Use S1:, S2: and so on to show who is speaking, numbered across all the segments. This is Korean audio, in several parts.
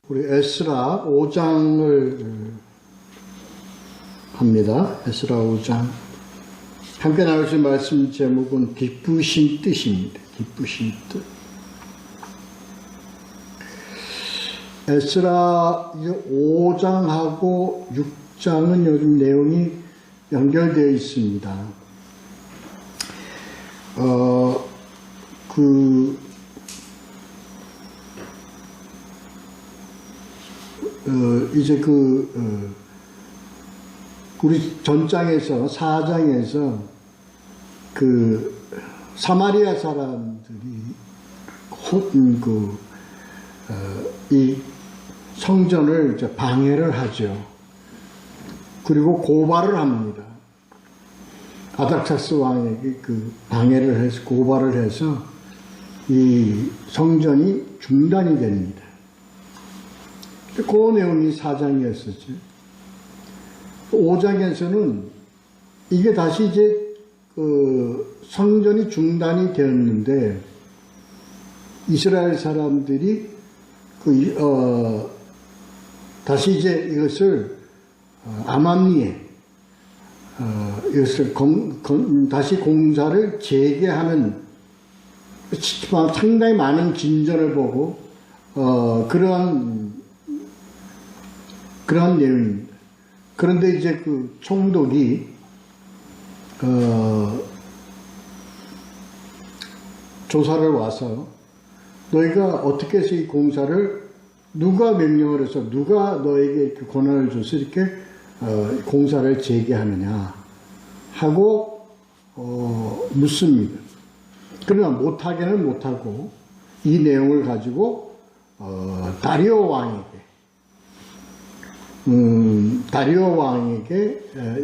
S1: 우리 에스라 5장을 합니다. 에스라 5장. 함께 나누실 말씀 제목은 기쁘신 뜻입니다. 기쁘신 뜻. 에스라 5장하고 6장은 요즘 내용이 연결되어 있습니다. 이제 우리 전장에서 4장에서 사마리아 사람들이 이 성전을 이제 방해를 하죠. 그리고 고발을 합니다. 아닥사스 왕에게 방해를 해서 고발을 해서 이 성전이 중단이 됩니다. 그 내용이 4장이었었죠. 5장에서는 이게 다시 이제 성전이 중단이 되었는데 이스라엘 사람들이 다시 이제 이것을 아맘리에 이것을 다시 공사를 재개하는 상당히 많은 진전을 보고 그러한 내용입니다. 그런데 이제 총독이 조사를 와서 너희가 어떻게 해서 이 공사를 누가 명령을 해서 누가 너에게 권한을 줘서 이렇게 공사를 재개하느냐 하고 묻습니다. 그러나 못하게는 못하고 이 내용을 가지고 다리오 왕에게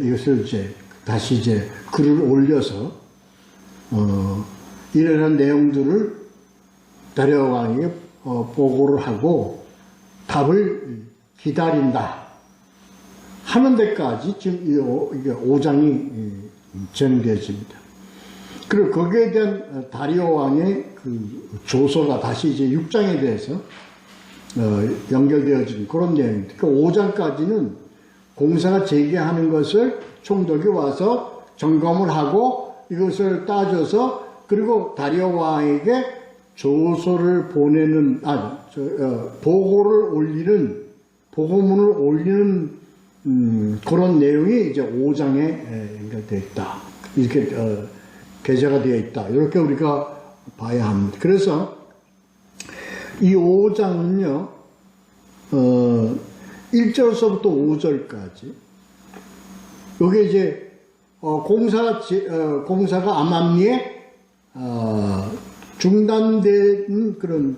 S1: 이것을 다시 글을 올려서 이러한 내용들을 다리오 왕에게 보고를 하고 답을 기다린다 하는 데까지 지금 이게 5장이 진행되어집니다. 그리고 거기에 대한 다리오 왕의 조서가 다시 이제 6장에 대해서 연결되어지는 그런 내용입니다. 그 5장까지는 공사가 재개하는 것을 총독이 와서 점검을 하고 이것을 따져서 그리고 다리오 왕에게 조서를 보내는 보고문을 올리는 그런 내용이 이제 5장에 연결되어 있다. 이렇게 게재가 되어 있다. 이렇게 우리가 봐야 합니다. 그래서 이 5장은요, 1절서부터 5절까지, 여기 이제, 공사가 아맘리에, 중단된 그런,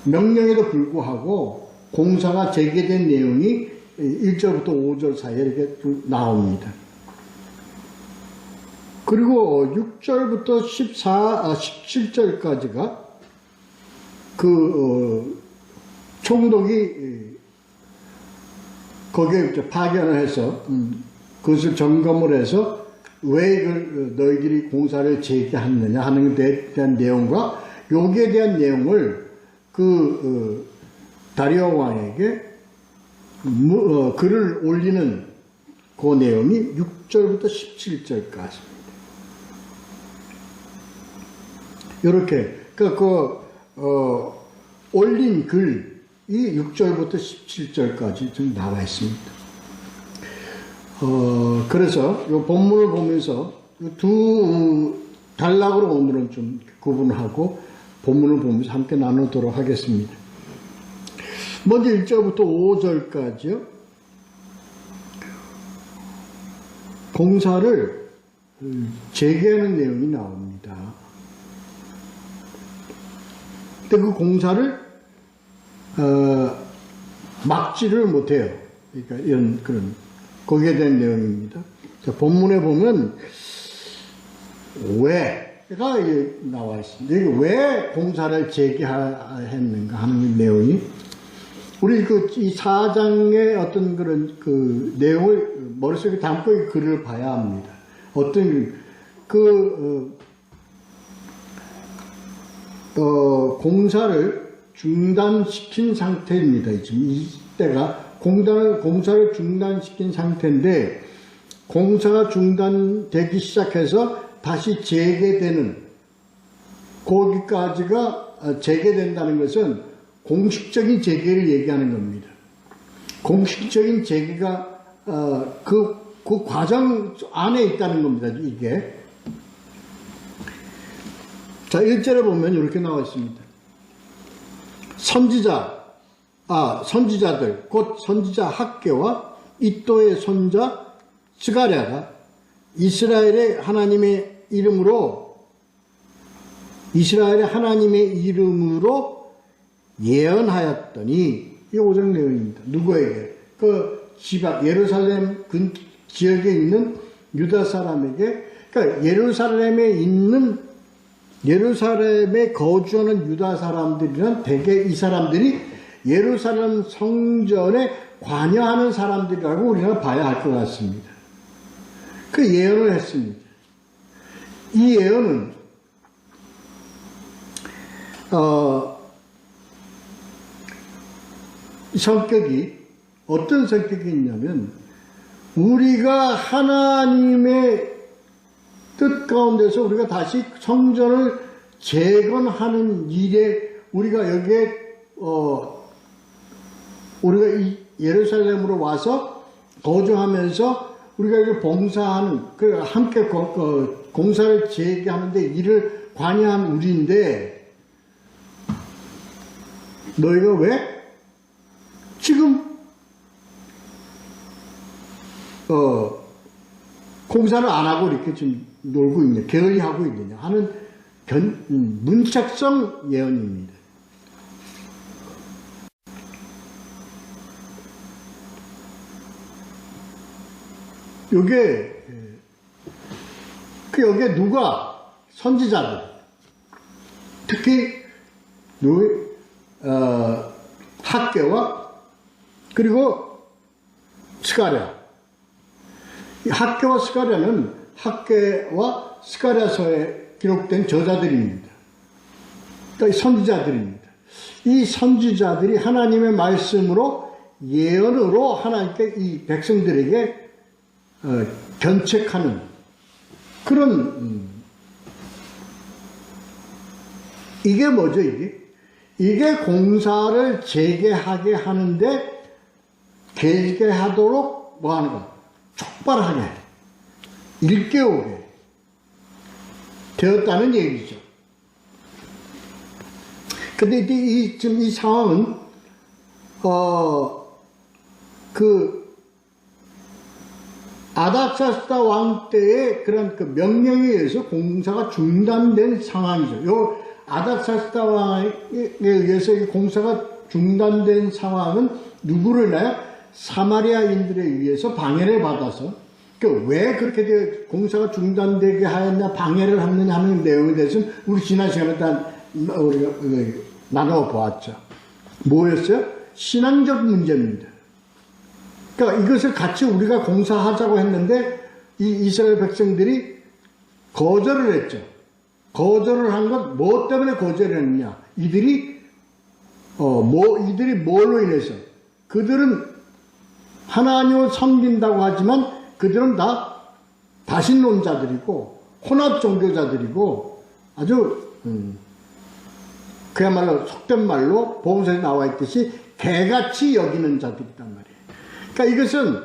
S1: 명령에도 불구하고 공사가 재개된 내용이 1절부터 5절 사이에 이렇게 나옵니다. 그리고 6절부터 17절까지가 총독이 거기에 파견을 해서 그것을 점검을 해서 왜 너희들이 공사를 재개하느냐 하는 데 대한 내용과 여기에 대한 내용을 다리오 왕에게 글을 올리는 그 내용이 6절부터 17절까지입니다. 이렇게 올린 글이 6절부터 17절까지 좀 나와 있습니다. 그래서 이 본문을 보면서 두 단락으로 오늘은 좀 구분하고 본문을 보면서 함께 나누도록 하겠습니다. 먼저 1절부터 5절까지요. 공사를 재개하는 내용이 나옵니다. 근데 그 공사를 막지를 못해요. 그러니까 이런 거기에 대한 내용입니다. 자, 본문에 보면 왜가 나와 있습니다. 여기 왜 공사를 재개했는가 하는 내용이 우리 이 4장의 어떤 그런 내용을 머릿속에 담고 이 글을 봐야 합니다. 어떤 공사를 중단시킨 상태입니다. 지금 이때가 공사를 중단시킨 상태인데, 공사가 중단되기 시작해서 다시 재개되는, 거기까지가 재개된다는 것은 공식적인 재개를 얘기하는 겁니다. 공식적인 재개가 그 과정 안에 있다는 겁니다. 이게. 자, 1절에 보면 이렇게 나와 있습니다. 선지자들, 곧 선지자 학개와 이또의 손자 스가랴가 이스라엘의 하나님의 이름으로 예언하였더니, 이 5절 내용입니다. 누구에게? 그 지방, 예루살렘 지역에 있는 유다 사람에게, 그러니까 예루살렘에 거주하는 유다 사람들이란 대개 이 사람들이 예루살렘 성전에 관여하는 사람들이라고 우리가 봐야 할 것 같습니다. 그 예언을 했습니다. 이 예언은 성격이 어떤 성격이 있냐면, 우리가 하나님의 뜻 가운데서 우리가 다시 성전을 재건하는 일에 우리가 여기에 우리가 이 예루살렘으로 와서 거주하면서 우리가 이걸 봉사하는, 함께 공사를 재개하는데 일을 관여한 우리인데, 너희가 왜 지금 공사를 안 하고 이렇게 지금 놀고 있냐, 게을리하고 있느냐 하는 문책성 예언입니다. 여기에 누가? 선지자들, 특히 학개와 그리고 스가랴. 학개와 스가랴는 학개와 스가랴서에 기록된 저자들입니다. 그러니까 선지자들입니다. 이 선지자들이 하나님의 말씀으로, 예언으로 하나님께 이 백성들에게 견책하는 그런, 이게 뭐죠, 이게 공사를 재개하게 하는데, 재개하도록 뭐 하는 거? 촉발하게, 일깨우게 되었다는 얘기죠. 근데 지금 이 상황은, 아닥사스다 왕 때의 그런 그 명령에 의해서 공사가 중단된 상황이죠. 요 아닥사스다 왕에 의해서 이 공사가 중단된 상황은 누구를 나요? 사마리아인들에 의해서 방해를 받아서, 왜 그렇게 공사가 중단되게 하였나, 방해를 하느냐 하는 내용에 대해서는 우리 지난 시간에 다 우리가 나눠보았죠. 뭐였어요? 신앙적 문제입니다. 그러니까 이것을 같이 우리가 공사하자고 했는데 이 이스라엘 백성들이 거절을 했죠. 거절을 한 건 뭐 때문에 거절을 했느냐? 이들이 뭘로 인해서? 그들은 하나님을 섬긴다고 하지만 그들은 다 다신론자들이고 혼합 종교자들이고 아주 그야말로 속된 말로 복음서에 나와 있듯이 개같이 여기는 자들이란 말이에요. 그러니까 이것은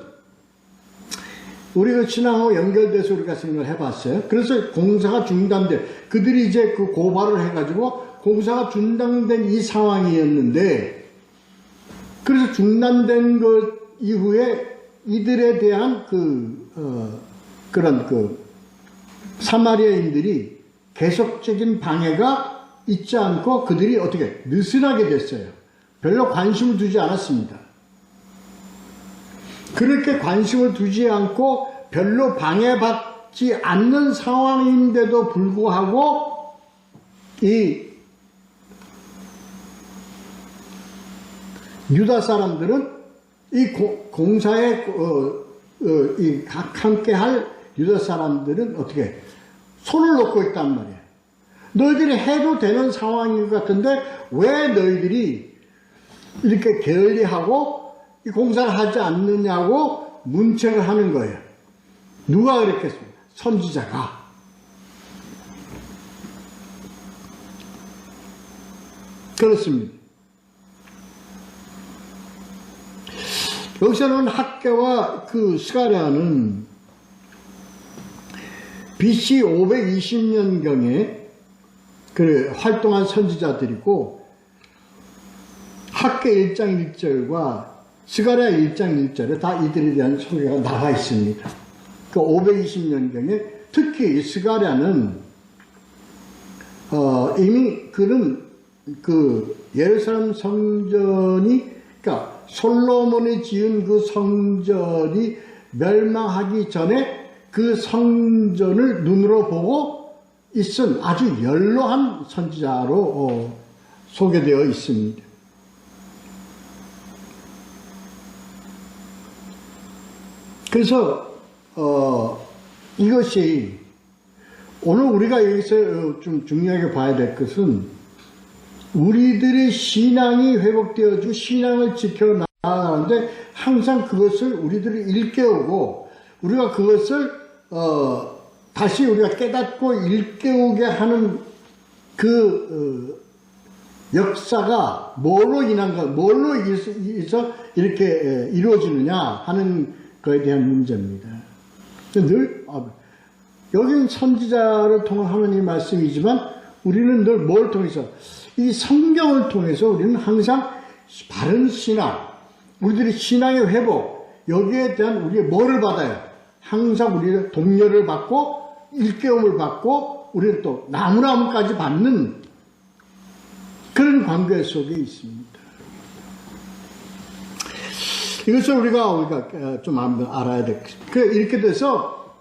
S1: 우리가 신앙하고 연결돼서 우리가 생각을 해봤어요. 그래서 공사가 중단돼, 그들이 이제 그 고발을 해가지고 공사가 중단된 이 상황이었는데, 그래서 중단된 것 이후에 이들에 대한 그런 사마리아인들이 계속적인 방해가 있지 않고 그들이 어떻게 느슨하게 됐어요. 별로 관심을 두지 않았습니다. 그렇게 관심을 두지 않고 별로 방해받지 않는 상황인데도 불구하고 이 유다 사람들은 이 공사에 함께 할 유다 사람들은 어떻게 손을 놓고 있단 말이에요. 너희들이 해도 되는 상황인 것 같은데 왜 너희들이 이렇게 게을리하고 이 공사를 하지 않느냐고 문책을 하는 거예요. 누가 그랬겠습니까? 선지자가. 그렇습니다. 여기서는 학개와 그 스가랴는 BC 520년경에 활동한 선지자들이고 학개 1장 1절과 스가랴 1장 1절에 다 이들에 대한 소개가 나와 있습니다. 그 520년경에 특히 스가랴는 이미 그는 그 예루살렘 성전이 그러니까 솔로몬이 지은 그 성전이 멸망하기 전에 그 성전을 눈으로 보고 있은 아주 연로한 선지자로 소개되어 있습니다. 그래서 이것이 오늘 우리가 여기서 좀 중요하게 봐야 될 것은 우리들의 신앙이 회복되어지고 신앙을 지켜나가는데 항상 그것을 우리들이 일깨우고 우리가 그것을 다시 우리가 깨닫고 일깨우게 하는 그 역사가 뭘로 인한가, 뭘로 인해서 이렇게 이루어지느냐 하는 것에 대한 문제입니다. 늘 여기는 선지자를 통한 하나님의 말씀이지만 우리는 늘 뭘 통해서 이 성경을 통해서 우리는 항상 바른 신앙, 우리들의 신앙의 회복, 여기에 대한 우리의 뭐를 받아요? 항상 우리의 동료를 받고 일깨움을 받고 우리는 또 나무나무까지 받는 그런 관계 속에 있습니다. 이것을 우리가 좀 알아야 되겠습니다. 이렇게 돼서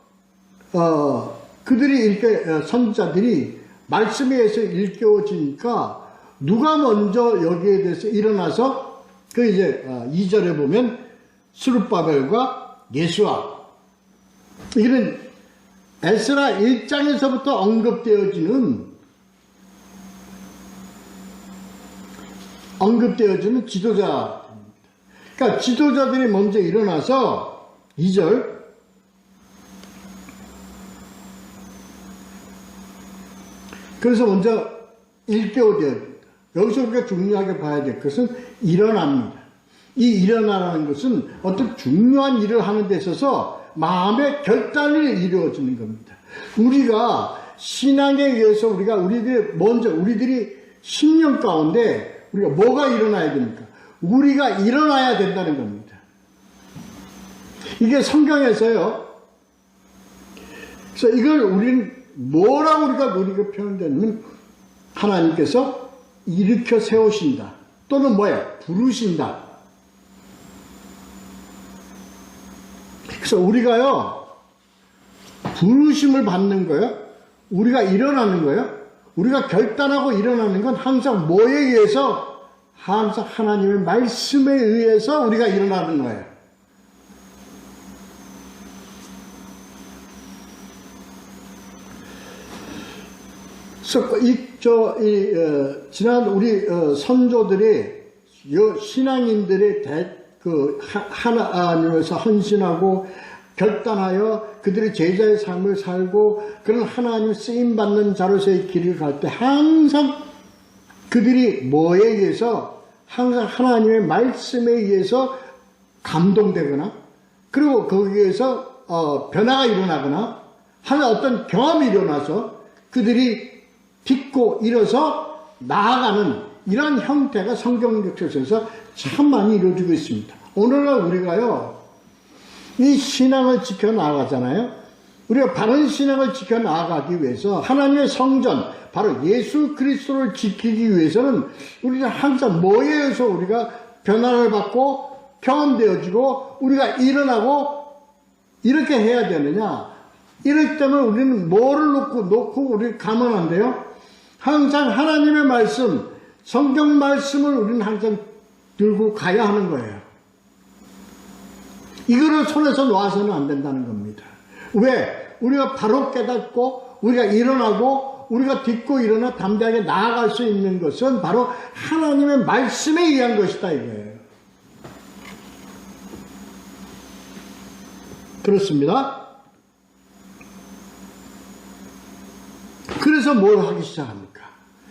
S1: 그들이 이렇게 선지자들이 말씀에 의해서 일깨워지니까 누가 먼저 여기에 대해서 일어나서 그 이제 2절에 보면 스룹바벨과 예수아, 이는 에스라 1장에서부터 언급되어지는 지도자, 그러니까 지도자들이 먼저 일어나서 2절 그래서 먼저 일깨워져야 여기서 우리가 중요하게 봐야 될 것은 일어납니다. 이 일어나라는 것은 어떤 중요한 일을 하는 데 있어서 마음의 결단을 이루어지는 겁니다. 우리가 신앙에 의해서 우리들이 신령 가운데 우리가 뭐가 일어나야 됩니까? 우리가 일어나야 된다는 겁니다. 이게 성경에서요. 그래서 이걸 우리는 뭐라고 우리가 표현되냐면 하나님께서 일으켜 세우신다. 또는 뭐야? 부르신다. 그래서 우리가요, 부르심을 받는 거예요. 우리가 일어나는 거예요. 우리가 결단하고 일어나는 건 항상 뭐에 의해서? 항상 하나님의 말씀에 의해서 우리가 일어나는 거예요. 지난 우리 선조들이 신앙인들의 하나님에서 헌신하고 결단하여 그들의 제자의 삶을 살고 그런 하나님 쓰임받는 자로서의 길을 갈 때 항상 그들이 뭐에 의해서 항상 하나님의 말씀에 의해서 감동되거나 그리고 거기에서 변화가 일어나거나 하는 어떤 경험이 일어나서 그들이 딛고 일어서 나아가는 이러한 형태가 성경 역사에서 참 많이 이루어지고 있습니다. 오늘날 우리가요, 이 신앙을 지켜나가잖아요. 우리가 바른 신앙을 지켜나가기 위해서 하나님의 성전, 바로 예수 그리스도를 지키기 위해서는 우리는 항상 뭐에 의해서 우리가 변화를 받고 경험되어지고 우리가 일어나고 이렇게 해야 되느냐. 이럴 때면 우리는 뭐를 놓고 우리 가면 안 돼요? 항상 하나님의 말씀, 성경 말씀을 우리는 항상 들고 가야 하는 거예요. 이거를 손에서 놓아서는 안 된다는 겁니다. 왜? 우리가 바로 깨닫고 우리가 일어나고 우리가 딛고 일어나 담대하게 나아갈 수 있는 것은 바로 하나님의 말씀에 의한 것이다 이거예요. 그렇습니다. 그래서 뭘 하기 시작합니까?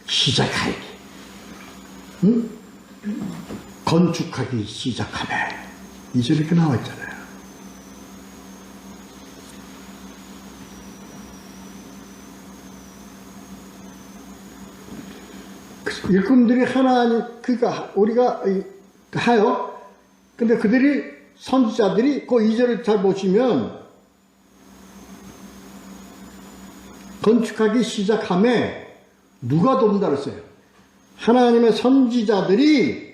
S1: 시작하기. 응? 건축하기 시작하네. 이절이 이렇게 나와있잖아요. 일꾼들이 하나님, 그러니까 우리가 하여, 근데 그들이, 선지자들이 그 2절을 잘 보시면, 건축하기 시작함에 누가 돕는다 그랬어요? 하나님의 선지자들이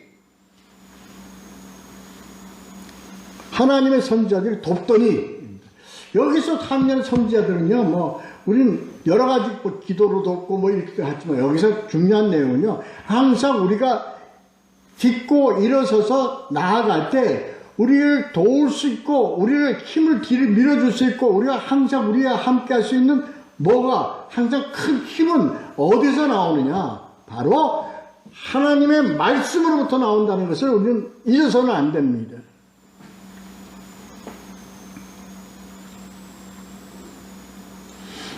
S1: 돕더니, 여기서 하는 선지자들은요, 뭐, 우리는 여러 가지 뭐 기도로 돕고 뭐 이렇게 하지만 여기서 중요한 내용은요, 항상 우리가 딛고 일어서서 나아갈 때 우리를 도울 수 있고, 우리를 힘을 뒤를 밀어줄 수 있고, 우리가 항상 우리와 함께 할 수 있는 뭐가, 항상 큰 힘은 어디서 나오느냐? 바로 하나님의 말씀으로부터 나온다는 것을 우리는 잊어서는 안 됩니다.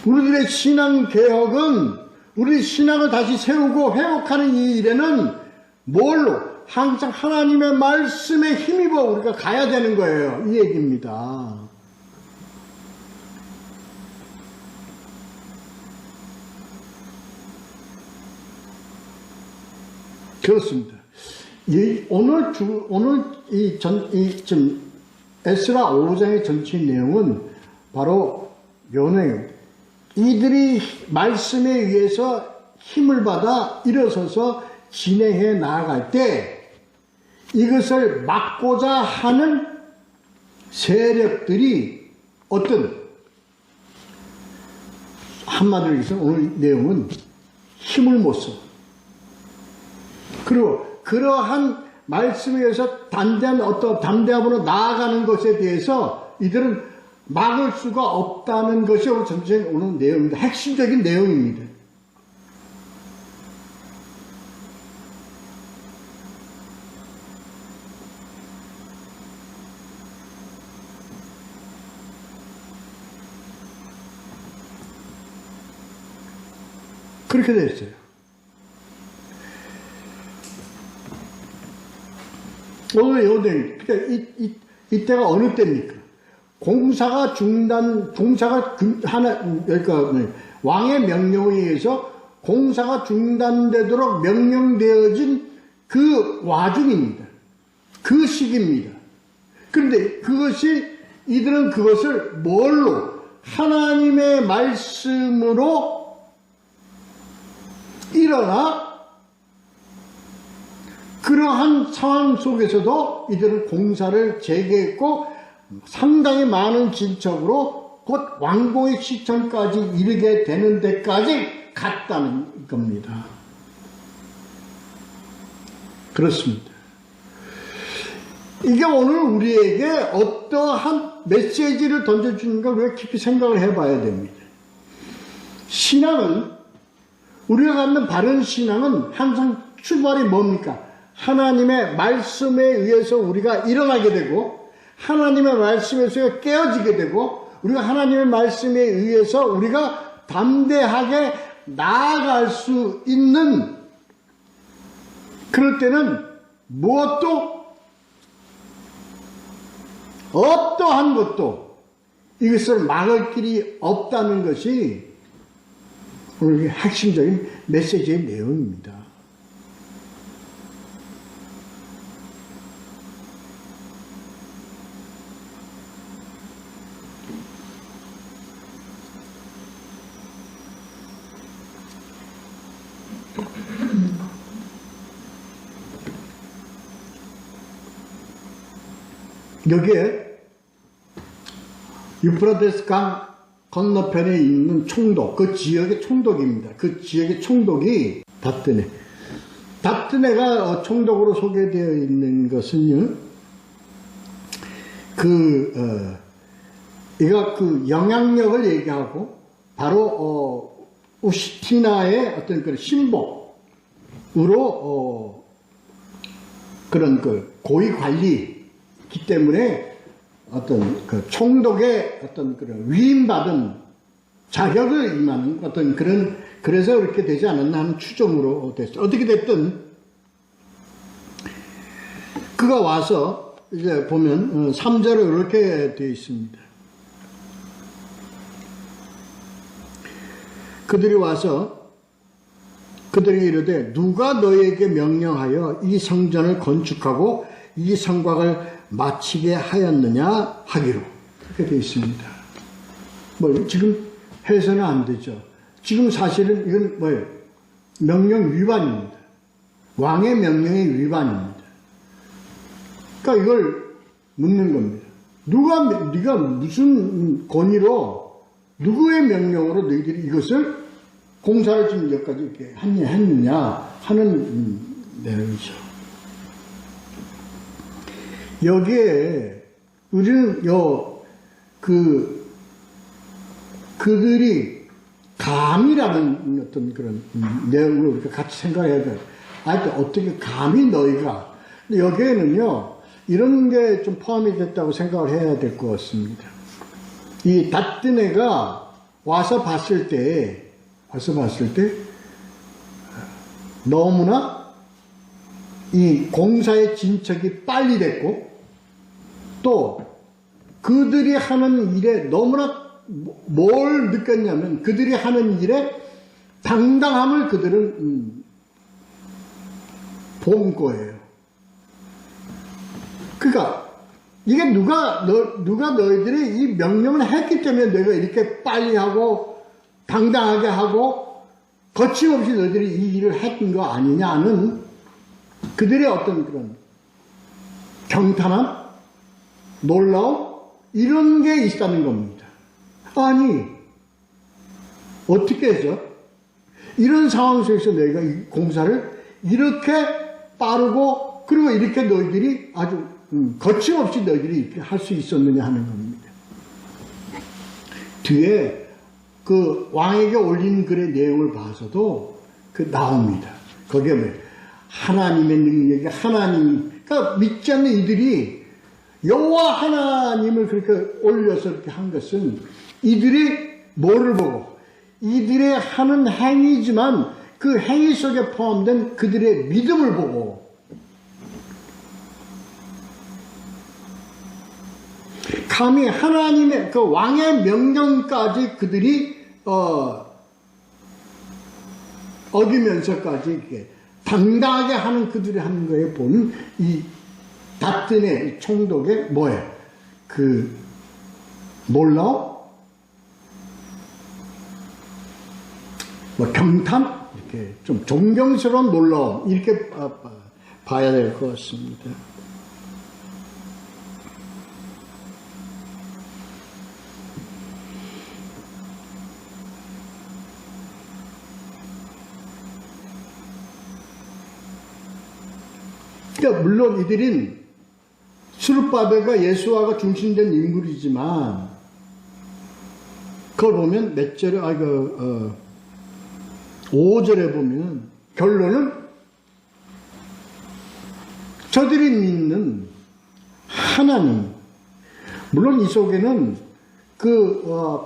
S1: 우리들의 신앙개혁은, 우리 신앙을 다시 세우고 회복하는 이 일에는 뭘로? 항상 하나님의 말씀에 힘입어 우리가 가야 되는 거예요. 이 얘기입니다. 그렇습니다. 오늘 에스라 5장의 전체 내용은 바로 요네요. 이들이 말씀에 의해서 힘을 받아 일어서서 진행해 나아갈 때 이것을 막고자 하는 세력들이 어떤, 한마디로 해서 오늘 내용은 힘을 못 써. 그리고 그러한 말씀에 의해서 담대함으로 나아가는 것에 대해서 이들은 막을 수가 없다는 것이 오늘 전체적인 오늘 내용입니다. 핵심적인 내용입니다. 그렇게 되어 있어요. 오늘 요들, 그러니까 이때가 어느 때입니까? 공사가 그러니까 왕의 명령에 의해서 공사가 중단되도록 명령되어진 그 와중입니다. 그 시기입니다. 그런데 이들은 그것을 뭘로? 하나님의 말씀으로 일어나 그러한 상황 속에서도 이들은 공사를 재개했고 상당히 많은 진척으로 곧 왕궁의 시청까지 이르게 되는 데까지 갔다는 겁니다. 그렇습니다. 이게 오늘 우리에게 어떠한 메시지를 던져주는가 우리가 깊이 생각을 해봐야 됩니다. 신앙은, 우리가 갖는 바른 신앙은 항상 출발이 뭡니까? 하나님의 말씀에 의해서 우리가 일어나게 되고 하나님의 말씀에서 깨어지게 되고 우리가 하나님의 말씀에 의해서 우리가 담대하게 나아갈 수 있는, 그럴 때는 무엇도 어떠한 것도 이것을 막을 길이 없다는 것이 오늘 핵심적인 메시지의 내용입니다. 여기에 유프라데스 강 건너편에 있는 총독, 그 지역의 총독입니다. 그 지역의 총독이 답드네. 답드네가 총독으로 소개되어 있는 것은요, 이가 그 영향력을 얘기하고 바로 우스티나의 어떤 그런 신복으로 그런 그 고위 관리이기 때문에 어떤 그 총독의 어떤 그런 위임받은 자격을 임하는 어떤 그래서 그렇게 되지 않았나 하는 추정으로 됐어요. 어떻게 됐든 그가 와서 이제 보면 3절에 이렇게 되어 있습니다. 그들이 와서 그들이 이르되 누가 너에게 명령하여 이 성전을 건축하고 이 성곽을 마치게 하였느냐 하기로 그렇게 되어 있습니다. 뭐 지금 해서는 안 되죠. 지금 사실은 이건 뭐예요? 명령 위반입니다. 왕의 명령의 위반입니다. 그러니까 이걸 묻는 겁니다. 네가 무슨 권위로 누구의 명령으로 너희들이 이것을 공사를 지금 여기까지 이렇게 했느냐 하는 내용이죠. 여기에 우리는 그들이 감이라는 어떤 그런 내용을 우리가 같이 생각해야 돼요. 어떻게 감히 너희가. 근데 여기에는요, 이런 게 좀 포함이 됐다고 생각을 해야 될 것 같습니다. 이 닷드네가 와서 봤을 때, 너무나 이 공사의 진척이 빨리 됐고, 또 그들이 하는 일에 너무나 뭘 느꼈냐면 그들이 하는 일에 당당함을 그들은 본 거예요. 그러니까 이게 누가 너희들이 이 명령을 했기 때문에 너희가 이렇게 빨리 하고 당당하게 하고 거침없이 너희들이 이 일을 했던 거 아니냐는 그들의 어떤 그런 경탄함, 놀라움 이런 게 있다는 겁니다. 아니 어떻게 해서 이런 상황 속에서 너희가 이 공사를 이렇게 빠르고 그리고 이렇게 너희들이 아주 거침없이 너희들이 이렇게 할 수 있었느냐 하는 겁니다. 뒤에 그 왕에게 올린 글의 내용을 봐서도 그 나옵니다. 거기에 뭐 하나님의 능력이 그러니까 믿지 않는 이들이 여호와 하나님을 그렇게 올려서 이렇게 한 것은 이들이 뭐를 보고 이들의 하는 행위지만 그 행위 속에 포함된 그들의 믿음을 보고 감히 하나님의 그 왕의 명령까지 그들이 어기면서까지 이렇게 당당하게 하는 그들이 하는 거에 보면 이 닷드네 총독의 뭐예요? 그 놀라움, 뭐 경탄 이렇게 좀 존경스러운 놀라움 이렇게 봐야 될 것 같습니다. 그러니까 물론 이들은 스룹바벨과 예수아가 중심된 인물이지만 그걸 보면 몇 절에 5절에 보면 결론은 저들이 믿는 하나님, 물론 이 속에는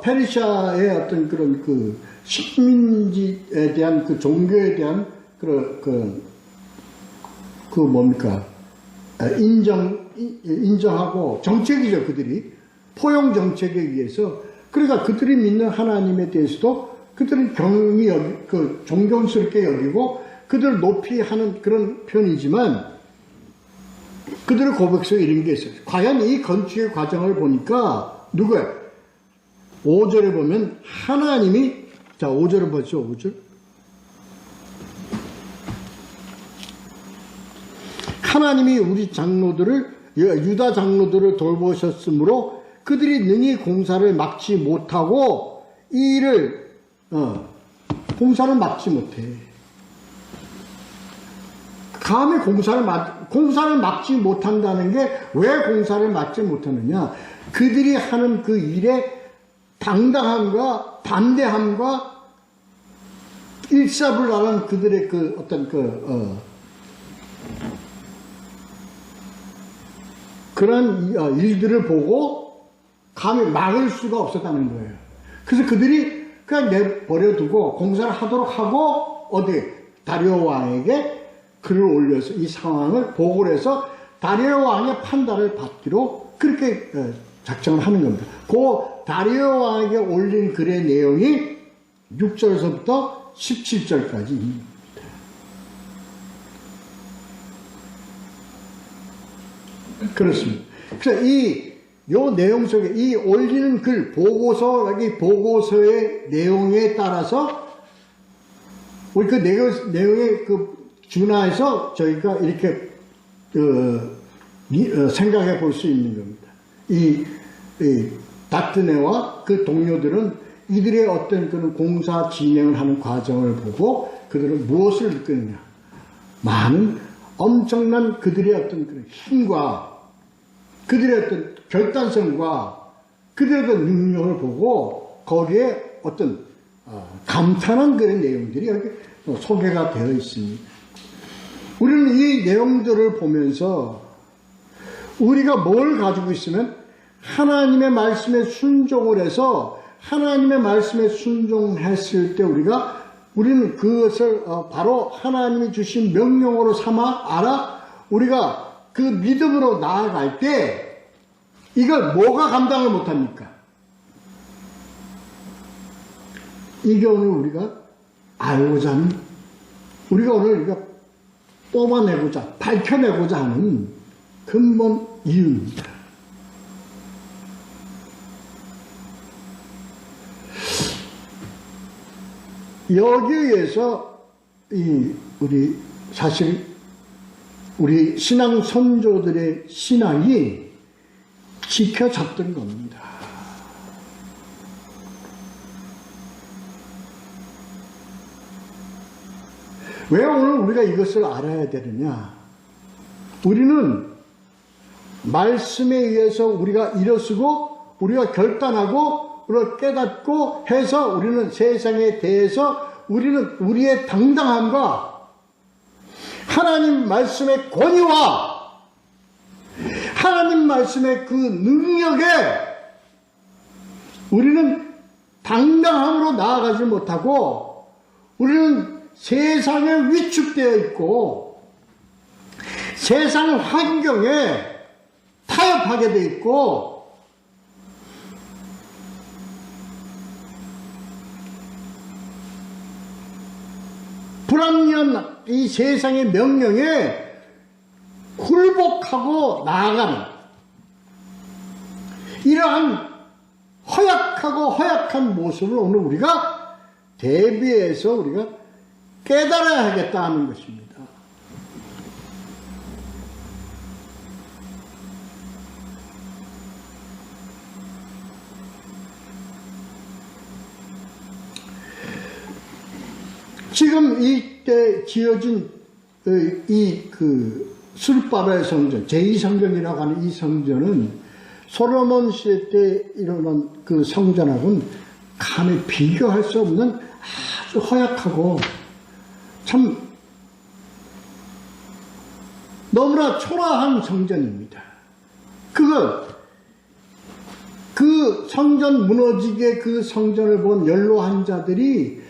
S1: 페르시아의 어떤 그런 그 식민지에 대한 그 종교에 대한 뭡니까? 인정하고 정책이죠, 그들이. 포용 정책에 의해서. 그러니까 그들이 믿는 하나님에 대해서도 그들은 존경스럽게 여기고 그들을 높이 하는 그런 편이지만 그들의 고백 속에 이런 게 있어요. 과연 이 건축의 과정을 보니까 누구야? 5절에 보면 하나님이, 자, 5절을 보죠, 5절. 하나님이 우리 유다 장로들을 돌보셨으므로 그들이 능히 공사를 막지 못하고 이 일을 공사를 막지 못해. 감히 공사를 막지 못한다는 게 왜 공사를 막지 못하느냐? 그들이 하는 그 일에 당당함과 담대함과 일사불란한 그들의 그 어떤 그런 일들을 보고 감히 막을 수가 없었다는 거예요. 그래서 그들이 그냥 내버려두고 공사를 하도록 하고 어디 다리오 왕에게 글을 올려서 이 상황을 보고를 해서 다리오 왕의 판단을 받기로 그렇게 작정을 하는 겁니다. 그 다리오 왕에게 올린 글의 내용이 6절에서부터 17절까지입니다. 그렇습니다. 그래서 요 내용 속에 이 올리는 글, 여기 보고서의 내용에 따라서 우리 그 내용에 준하해서 저희가 이렇게 생각해 볼 수 있는 겁니다. 이 다트네와 그 동료들은 이들의 어떤 그런 공사 진행을 하는 과정을 보고 그들은 무엇을 느끼느냐. 많은 엄청난 그들의 어떤 그런 힘과 그들의 어떤 결단성과 그들의 어떤 능력을 보고 거기에 어떤 감탄한 그런 내용들이 여기 소개가 되어 있습니다. 우리는 이 내용들을 보면서 우리가 뭘 가지고 있으면 하나님의 말씀에 순종을 해서 하나님의 말씀에 순종했을 때 우리는 그것을 바로 하나님이 주신 명령으로 삼아 우리가 그 믿음으로 나아갈 때 이걸 뭐가 감당을 못합니까? 이게 오늘 우리가 알고자 하는, 우리가 뽑아내고자, 밝혀내고자 하는 근본 이유입니다. 여기에서 우리 신앙 선조들의 신앙이 지켜졌던 겁니다. 왜 오늘 우리가 이것을 알아야 되느냐? 우리는 말씀에 의해서 우리가 일어서고 우리가 결단하고 우리가 깨닫고 해서 우리는 세상에 대해서 우리는 우리의 당당함과 하나님 말씀의 권위와 하나님 말씀의 그 능력에 우리는 당당함으로 나아가지 못하고 우리는 세상에 위축되어 있고 세상 환경에 타협하게 되어 있고 불합리한 이 세상의 명령에 굴복하고 나아가는 이러한 허약한 모습을 오늘 우리가 대비해서 우리가 깨달아야 하겠다 하는 것입니다. 지금 이때 지어진 술바벨 성전, 제2성전이라고 하는 이 성전은 솔로몬 시대 때 일어난 그 성전하고는 감히 비교할 수 없는 아주 허약하고 참 너무나 초라한 성전입니다. 그 성전 무너지게 그 성전을 본 연로한 자들이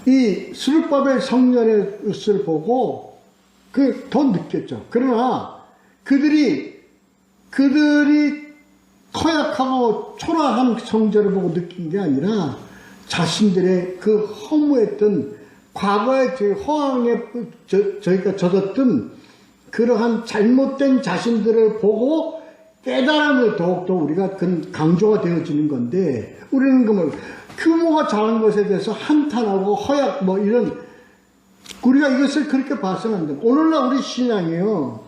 S1: 이 스룹바벨 성전의 것을 보고 더 느꼈죠. 그러나 그들이 허약하고 초라한 성전을 보고 느낀 게 아니라 자신들의 그 허무했던 과거의 허황에 저희가 젖었던 그러한 잘못된 자신들을 보고 깨달음을 더욱더 우리가 강조가 되어지는 건데 우리는 규모가 작은 것에 대해서 한탄하고 허약 우리가 이것을 그렇게 봐서는 안 됩니다. 오늘날 우리 신앙이요.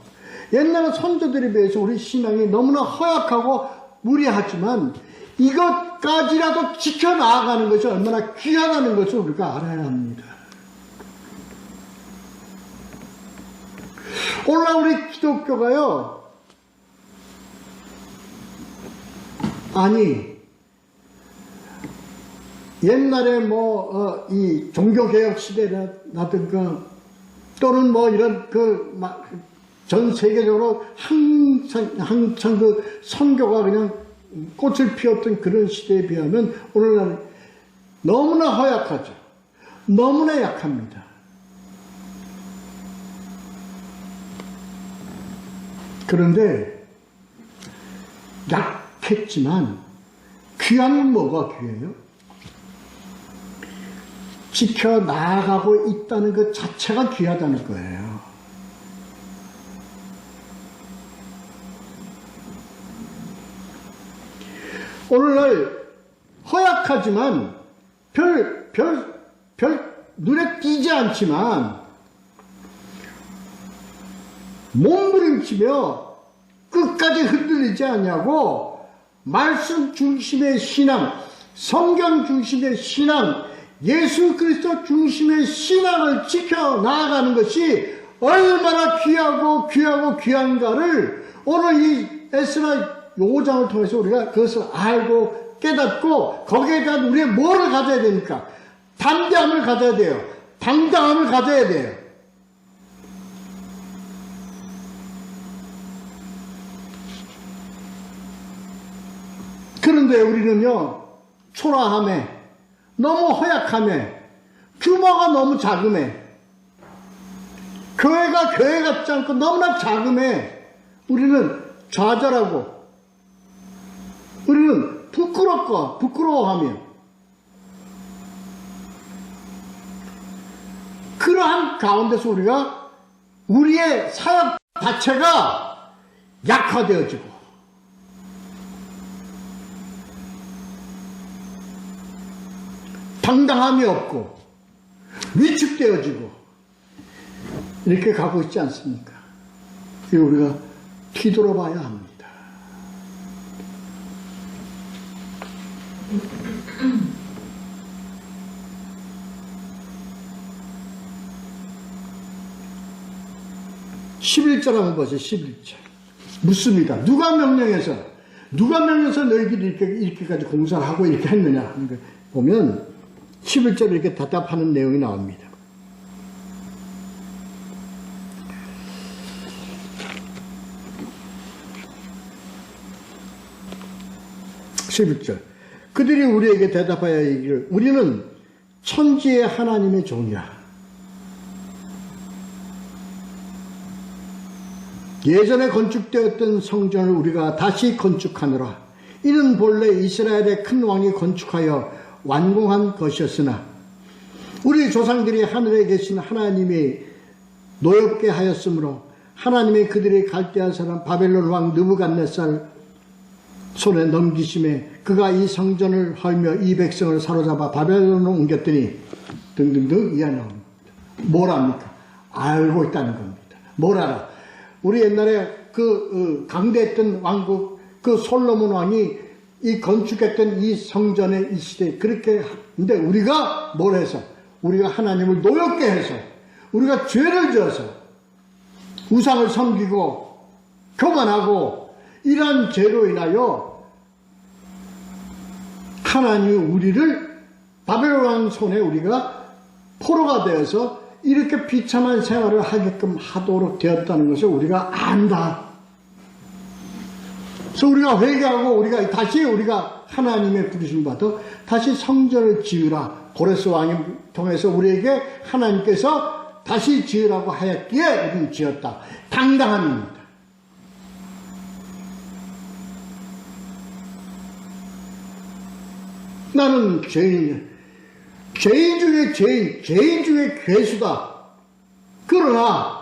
S1: 옛날 선조들에 비해서 우리 신앙이 너무나 허약하고 무리하지만 이것까지라도 지켜나가는 것이 얼마나 귀하다는 것을 우리가 알아야 합니다. 오늘날 우리 기독교가요. 옛날에 이 종교개혁 시대라든가 또는 이런 전 세계적으로 한창 그 선교가 그냥 꽃을 피웠던 그런 시대에 비하면 오늘날은 너무나 허약하죠. 너무나 약합니다. 그런데 약했지만 귀한 건 뭐가 귀해요? 지켜나가고 있다는 것 자체가 귀하다는 거예요. 오늘날 허약하지만 별 눈에 띄지 않지만 몸부림치며 끝까지 흔들리지 않냐고 말씀 중심의 신앙, 성경 중심의 신앙, 예수 그리스도 중심의 신앙을 지켜나가는 것이 얼마나 귀한가를 오늘 이 에스라 5장을 통해서 우리가 그것을 알고 깨닫고 거기에 대한 우리의 뭐를 가져야 됩니까? 담대함을 가져야 돼요. 당당함을 가져야 돼요. 그런데 우리는요, 초라함에, 너무 허약함에, 규모가 너무 작음에, 교회가 교회 같지 않고 너무나 작음에 우리는 좌절하고 우리는 부끄러워하며 그러한 가운데서 우리가 우리의 사역 자체가 약화되어지고 당당함이 없고 위축되어지고 이렇게 가고 있지 않습니까? 우리가 뒤돌아봐야 합니다. (11절) 한번 보세요. 11절 묻습니다. 누가 명령해서 너희들이 이렇게까지 공사를 하고 이렇게 했느냐 하는 걸 보면 11절에 이렇게 답답하는 내용이 나옵니다. 11절 그들이 우리에게 대답하여 이르기를 우리는 천지의 하나님의 종이라. 예전에 건축되었던 성전을 우리가 다시 건축하노라. 이는 본래 이스라엘의 큰 왕이 건축하여 완공한 것이었으나 우리 조상들이 하늘에 계신 하나님이 노엽게 하였으므로 하나님이 그들이 갈대아 사람 바벨론 왕 느부갓네살 손에 넘기심에 그가 이 성전을 헐며 이 백성을 사로잡아 바벨론으로 옮겼더니 등등등 이하 나옵니다. 뭘 압니까? 알고 있다는 겁니다. 뭘 알아? 우리 옛날에 강대했던 왕국 그 솔로몬 왕이 이 건축했던 이 성전의 이 시대에 그렇게 근데 우리가 뭘 해서 우리가 하나님을 노엽게 해서 우리가 죄를 지어서 우상을 섬기고 교만하고 이러한 죄로 인하여 하나님이 우리를 바벨론 왕 손에 우리가 포로가 되어서 이렇게 비참한 생활을 하게끔 하도록 되었다는 것을 우리가 안다. 그래서 우리가 회개하고 우리가 하나님의 부르심을 받아 다시 성전을 지으라. 고레스 왕이 통해서 우리에게 하나님께서 다시 지으라고 하였기에 우리는 지었다. 당당함입니다. 나는 죄인 중에 괴수다. 그러나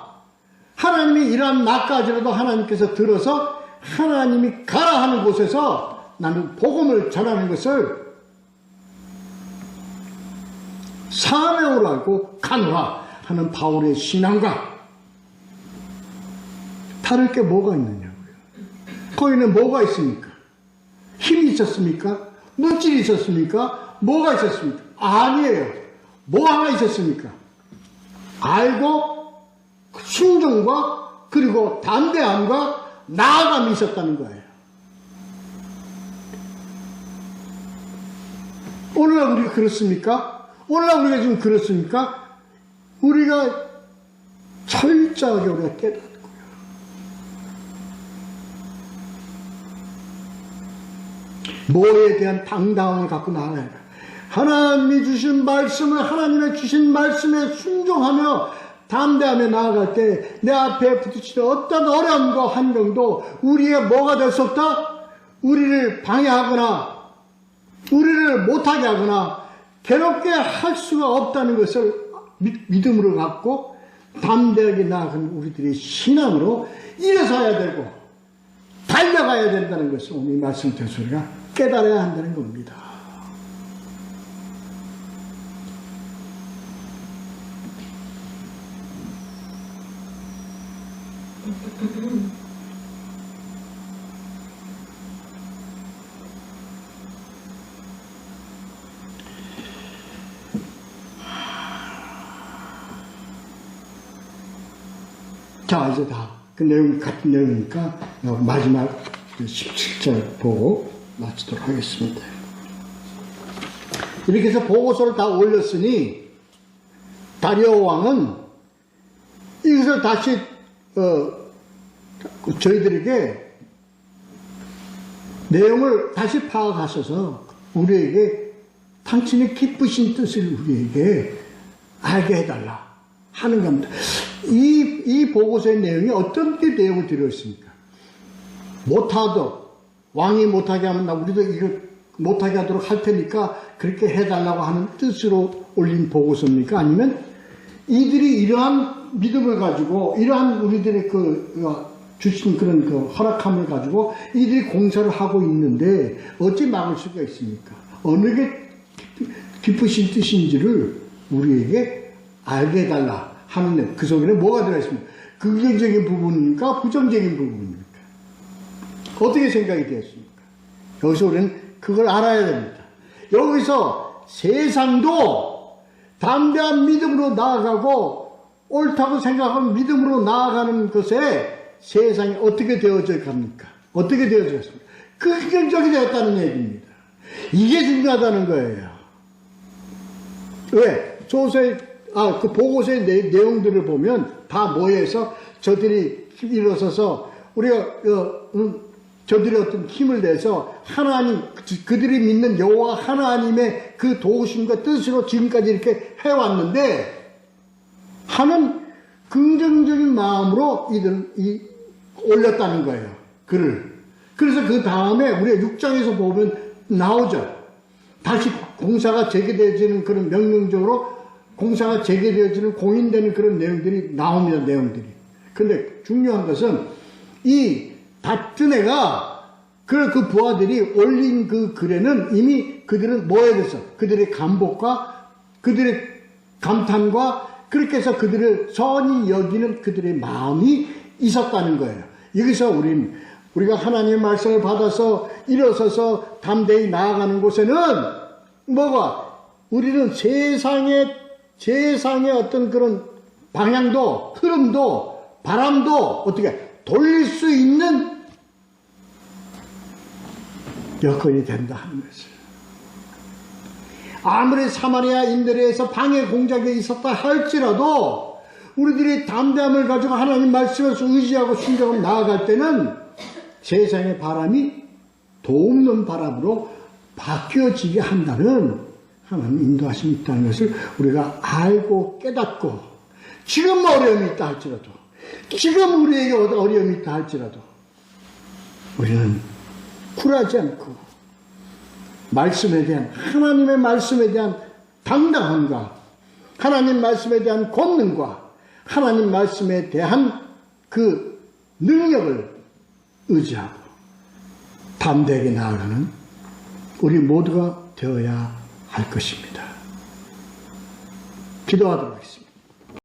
S1: 하나님이 이러한 나까지라도 하나님께서 들어서 하나님이 가라 하는 곳에서 나는 복음을 전하는 것을 사명으로 알고 가노라 하는 바울의 신앙과 다를 게 뭐가 있느냐고요. 거기는 뭐가 있습니까? 힘이 있었습니까? 물질이 있었습니까? 뭐가 있었습니까? 아니에요. 뭐 하나 있었습니까? 알고 순종과 그리고 담대함과 나아감이 있었다는 거예요. 오늘날 우리가 그렇습니까? 오늘날 우리가 지금 그렇습니까? 우리가 철저하게 우리가 깨닫고요. 뭐에 대한 당당함을 갖고 나아가야 해요. 하나님이 주신 말씀을, 하나님의 주신 말씀에 순종하며 담대하며 나아갈 때 내 앞에 부딪히는 어떤 어려움과 환경도 우리의 뭐가 될 수 없다? 우리를 방해하거나 우리를 못하게 하거나 괴롭게 할 수가 없다는 것을 믿음으로 갖고 담대하게 나아가는 우리들의 신앙으로 일어서야 되고 달려가야 된다는 것을 오늘 말씀 통해서 우리가 깨달아야 한다는 겁니다. 자, 이제 다 그 내용 같은 내용이니까 마지막 17절 보고 마치도록 하겠습니다. 이렇게 해서 보고서를 다 올렸으니 다리오 왕은 이것을 다시 저희들에게 내용을 다시 파악하셔서 우리에게 당신의 기쁘신 뜻을 우리에게 알게 해달라 하는 겁니다. 이 보고서의 내용이 어떤 게 내용을 들어있습니까? 못하도록, 왕이 못하게 하면 우리도 이거 못하게 하도록 할 테니까 그렇게 해달라고 하는 뜻으로 올린 보고서입니까? 아니면 이들이 이러한 믿음을 가지고, 이러한 우리들의 주신 그런 허락함을 가지고 이들이 공사를 하고 있는데 어찌 막을 수가 있습니까? 어느 게 기쁘신 뜻인지를 우리에게 알게 해달라 하는데 그 속에는 뭐가 들어있습니까? 긍정적인 부분입니까? 부정적인 부분입니까? 어떻게 생각이 되었습니까? 여기서 우리는 그걸 알아야 됩니다. 여기서 세상도 담대한 믿음으로 나아가고 옳다고 생각하는 믿음으로 나아가는 것에 세상이 어떻게 되어져 갑니까? 어떻게 되어졌습니까? 긍정적이 되었다는 얘기입니다. 이게 중요하다는 거예요. 왜? 그 보고서의 내용들을 보면 다 모여서 저들이 일어서서 우리가 저들이 어떤 힘을 내서 하나님, 그들이 믿는 여호와 하나님의 그 도우심과 뜻으로 지금까지 이렇게 해왔는데 하는 긍정적인 마음으로 이들이 올렸다는 거예요. 글을. 그래서 그 다음에 우리가 6장에서 보면 나오죠. 다시 공사가 재개되어지는 그런 명령적으로 공사가 재개되어지는 공인되는 그런 내용들이 나옵니다. 내용들이. 그런데 중요한 것은 이 답드네가 그 부하들이 올린 그 글에는 이미 그들은 뭐에 대해서 그들의 감복과 그들의 감탄과 그렇게 해서 그들을 선히 여기는 그들의 마음이 있었다는 거예요. 여기서 우리가 하나님의 말씀을 받아서 일어서서 담대히 나아가는 곳에는 뭐가? 우리는 세상의 어떤 그런 방향도, 흐름도, 바람도 어떻게 돌릴 수 있는 여건이 된다 하는 것을. 아무리 사마리아인들에서 방해 공작에 있었다 할지라도 우리들이 담대함을 가지고 하나님 말씀에서 의지하고 순종하고 나아갈 때는 세상의 바람이 도움는 바람으로 바뀌어지게 한다는 하나님 인도하심이 있다는 것을 우리가 알고 깨닫고 지금 어려움이 있다 할지라도 지금 우리에게 어려움이 있다 할지라도 우리는 굴하지 않고 말씀에 대한 하나님의 말씀에 대한 당당함과 하나님 말씀에 대한 권능과 하나님 말씀에 대한 그 능력을 의지하고 담대하게 나아가는 우리 모두가 되어야 할 것입니다. 기도하도록 하겠습니다.